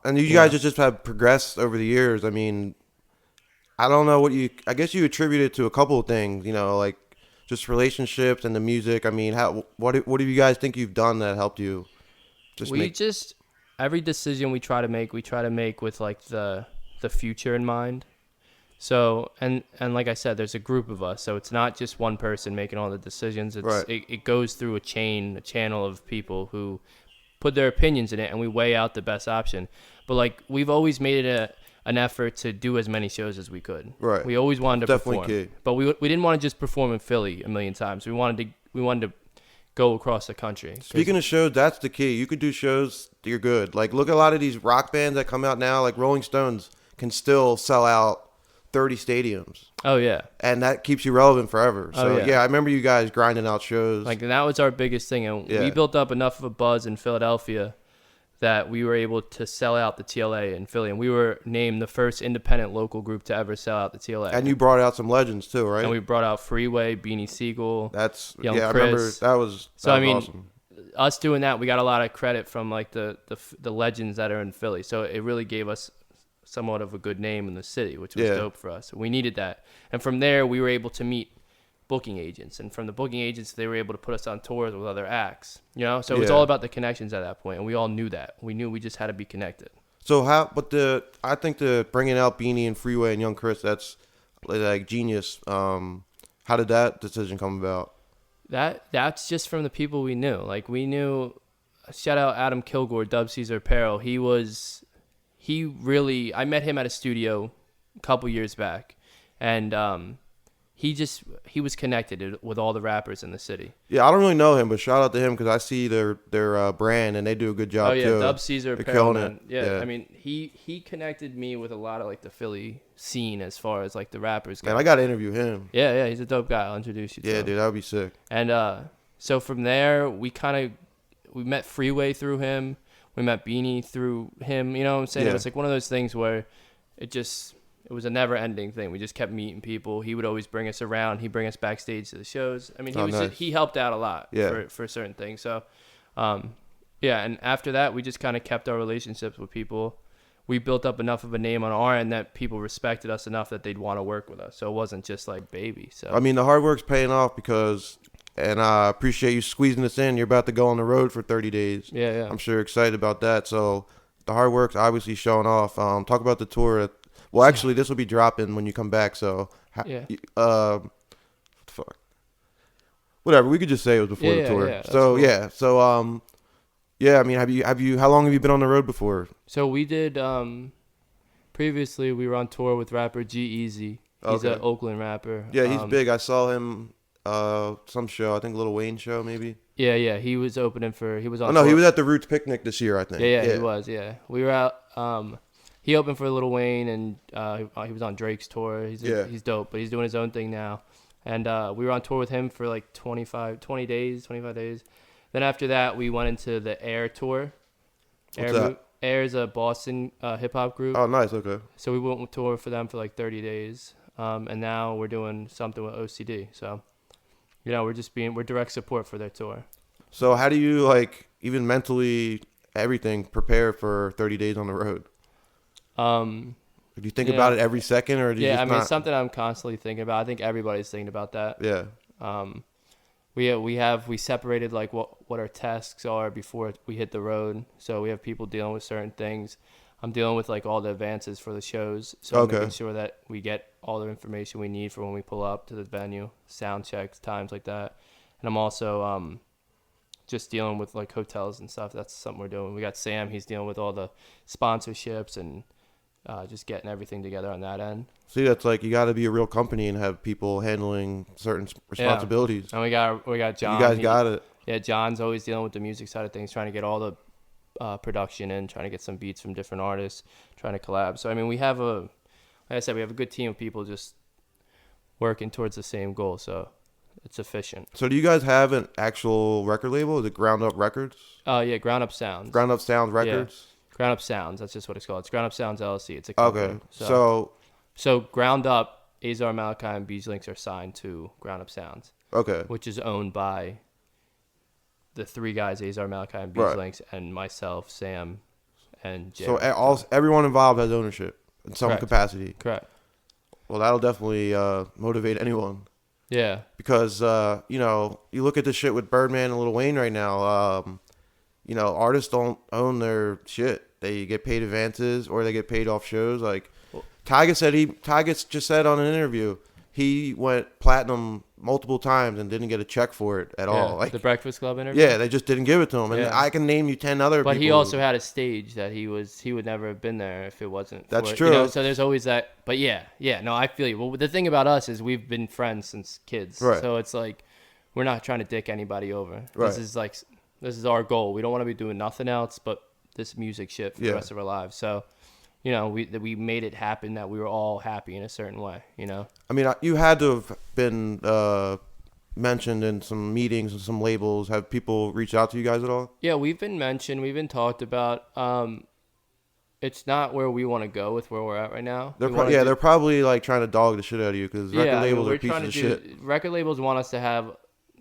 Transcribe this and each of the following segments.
And you guys just have progressed over the years. I mean, I don't know I guess you attribute it to a couple of things, like just relationships and the music. I mean, what do you guys think you've done that helped you every decision we try to make with like the future in mind. So, and like I said, there's a group of us, so it's not just one person making all the decisions. It goes through a channel of people who put their opinions in it, and we weigh out the best option. But like, we've always made it an effort to do as many shows as we could. Right. We always wanted to perform. Key. But we didn't want to just perform in Philly a million times. We wanted to go across the country. Speaking of shows, that's the key. You could do shows, you're good. Like, look at a lot of these rock bands that come out now, like Rolling Stones can still sell out 30 stadiums. Oh, yeah. And that keeps you relevant forever. So, yeah, I remember you guys grinding out shows. Like, that was our biggest thing. And we built up enough of a buzz in Philadelphia that we were able to sell out the TLA in Philly. And we were named the first independent local group to ever sell out the TLA. And you brought out some legends, too, right? And we brought out Freeway, Beanie Sigel, Young Chris. I remember that was awesome. Us doing that, we got a lot of credit from, like, the legends that are in Philly. So it really gave us somewhat of a good name in the city, which was dope for us. We needed that. And from there, we were able to meet booking agents. And from the booking agents, they were able to put us on tours with other acts. So it was all about the connections at that point. And we all knew that. We knew we just had to be connected. So I think bringing out Beanie and Freeway and Young Chris, that's like genius. How did that decision come about? That's just from the people we knew. Like, we knew, shout out Adam Kilgore, Dub Caesar Apparel. I met him at a studio a couple years back, and he was connected with all the rappers in the city. Yeah, I don't really know him, but shout out to him because I see their brand and they do a good job too. Oh yeah, Dub Caesar Apparel, man. Yeah, I mean, he connected me with a lot of like the Philly scene as far as like the rappers go. Man, I got to interview him. Yeah, he's a dope guy. I'll introduce you to him. Yeah, dude, that would be sick. And so from there, we met Freeway through him. We met Beanie through him. You know what I'm saying? Yeah. It was like one of those things where it was a never-ending thing. We just kept meeting people. He would always bring us around. He'd bring us backstage to the shows. I mean, he helped out a lot for certain things. So, and after that, we just kind of kept our relationships with people. We built up enough of a name on our end that people respected us enough that they'd want to work with us. So it wasn't just like baby. So I mean, the hard work's paying off and I appreciate you squeezing us in. You're about to go on the road for 30 days. Yeah. I'm sure you're excited about that. So the hard work's obviously showing off. Talk about the tour. Well, actually, this will be dropping when you come back. So, fuck. Whatever. We could just say it was before the tour. Yeah, so, cool. yeah. So, I mean, how long have you been on the road before? So we did, previously we were on tour with rapper G-Eazy. He's an Oakland rapper. Yeah, he's big. I saw him, some show, I think Lil Wayne show, maybe. Yeah. He was opening he was on tour. He was at the Roots Picnic this year, I think. Yeah, he was, yeah. We were out, he opened for Lil Wayne, and he was on Drake's tour. He's dope, but he's doing his own thing now. And we were on tour with him for like 25 days. Then after that, we went into the Air tour. What's that? Air is a Boston hip-hop group. Oh, nice, okay. So we went on tour for them for like 30 days. And now we're doing something with OCD. So, we're direct support for their tour. So how do you, like, even mentally, everything, prepare for 30 days on the road? Do you think about it every second, or do you it's something I'm constantly thinking about. I think everybody's thinking about that. Yeah. We separated like what our tasks are before we hit the road. So we have people dealing with certain things. I'm dealing with like all the advances for the shows. So I'm making sure that we get all the information we need for when we pull up to the venue, sound checks, times like that. And I'm also just dealing with like hotels and stuff. That's something we're doing. We got Sam. He's dealing with all the sponsorships and just getting everything together on that end. See, that's like you got to be a real company and have people handling certain responsibilities. And we got John. You guys got it. Yeah, John's always dealing with the music side of things, trying to get all the production in, trying to get some beats from different artists, trying to collab. So I mean, we have like I said, we have a good team of people just working towards the same goal. So it's efficient. So do you guys have an actual record label? Is it Ground Up Records? Yeah, Ground Up Sounds. Ground Up Sounds Records? Yeah. Ground Up Sounds. That's just what it's called. It's Ground Up Sounds LLC. It's a company. Okay. So Ground Up, Azar Malachi, and Beach Links are signed to Ground Up Sounds. Okay. Which is owned by the three guys, Azar Malachi and Beach Links, and myself, Sam, and So Jared. everyone involved has ownership in some Correct. capacity. Correct. Well, that'll definitely motivate anyone. Yeah. Because you know, you look at this shit with Birdman and Lil Wayne right now. You know, artists don't own their shit. They get paid advances or they get paid off shows. Like Tyga just said on an interview, he went platinum multiple times and didn't get a check for it at all. Like the Breakfast Club interview. yeah, they just didn't give it to him. And Yeah. I can name you 10 other But people. he also had a stage that he would never have been there if it wasn't. That's for it, true. You know? So there's always that. But yeah, no, I feel you. Well, the thing about us is we've been friends since kids. Right. So it's like we're not trying to dick anybody over. Right. This is our goal. We don't want to be doing nothing else but this music shit for the rest of our lives. So, you know, we made it happen that we were all happy in a certain way, you know? I mean, you had to have been mentioned in some meetings and some labels. Have people reached out to you guys at all? Yeah, we've been mentioned. We've been talked about. It's not where we want to go with where we're at right now. They're probably like trying to dog the shit out of you because record labels are pieces of shit. Record labels want us to have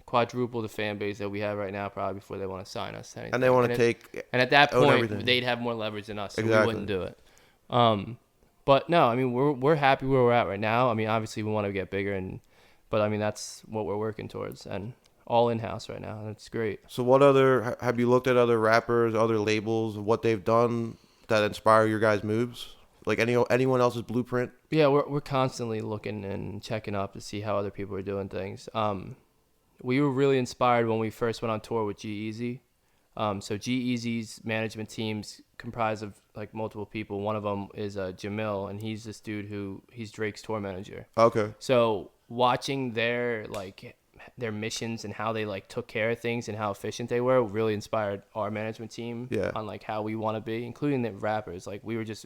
quadruple the fan base that we have right now, probably before they want to sign us. And they want to take. And at that own point, everything. they'd have more leverage than us, so Exactly. we wouldn't do it. But no, I mean we're happy where we're at right now. I mean, obviously we want to get bigger, but I mean that's what we're working towards, and all in house right now. That's great. So have you looked at other rappers, other labels, what they've done that inspire your guys' moves? Like anyone else's blueprint? Yeah, we're constantly looking and checking up to see how other people are doing things. We were really inspired when we first went on tour with G-Eazy. So G-Eazy's management team's comprised of like multiple people. One of them is Jamil, and he's this dude he's Drake's tour manager. Okay. So watching their missions and how they like took care of things and how efficient they were really inspired our management team on like how we want to be, including the rappers. Like we were just,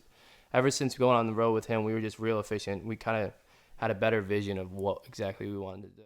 ever since going on the road with him, we were just real efficient. We kind of had a better vision of what exactly we wanted to do.